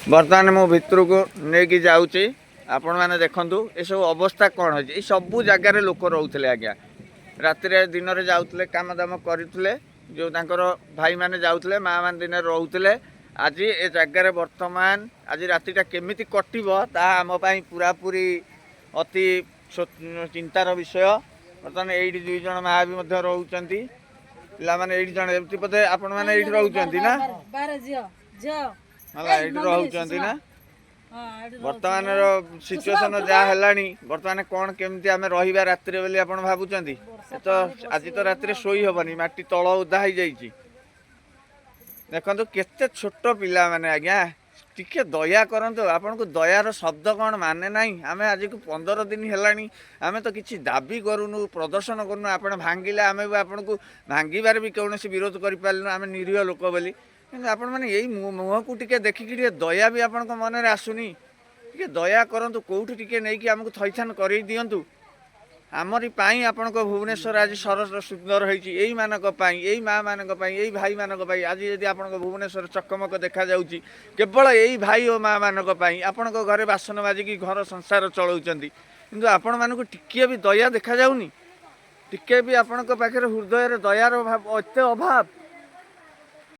बर्तमान मो भितर को लेकिन जाऊँगी आपण मैंने देखूँ ये सब अवस्था कौन हो सबू जगार लोक रोते आज्ञा राति दिन में जाऊे कम दाम करुले जो भाई मैंने जाऊे माँ मैंने दिन रोते आज ए जगार बर्तमान आज रातिटा केमी कटव आम पूरा पूरी अति चिंतार विषय बर्तमान ये दुई जन माँ भी रोचंत पे जन बोधे आपण मैंने रोचंत ना है ये रोचंती ना बर्तमान सिचुएसन जहाँ है बर्तमान कौन केमती आम रहा राति बोली आप भावुं तो आज तो राति शोई हेनी माटी तल उदा हो जाइए देखो केते छोट पिला माने आज्ञा टिके दया करंतु आपन को दयार शब्द कौन माने ना आम आज को 15 दिन है आम तो किसी दाबी करूनु प्रदर्शन करूनु आप भांगिले आम भी आपन को भांगार भी कौन विरोध कर पार्लु आम निरीह लोक बोली कि आपण मैंने यही मुह को टिके देखिकी दया भी आपण मन में आसुनी टिके दया करंतु कोठी टिके नहीं कि हमको थैथान कर दिंतु आमरी पाई आपण को भुवनेश्वर आज सरस सुंदर होती यही मानक यही माँ मानक यही भाई मानक आज यदि आपण को भुवनेश्वर चकमक देखा जाउची केवल यही भाई और माँ मानक आपण को घरे बासन बाजिकी घर संसार चलाउचंती किंतु आपण मानक टिके भी दया देखा जाउनी टिके भी आपण को पाखे हृदय दयार एते अभाव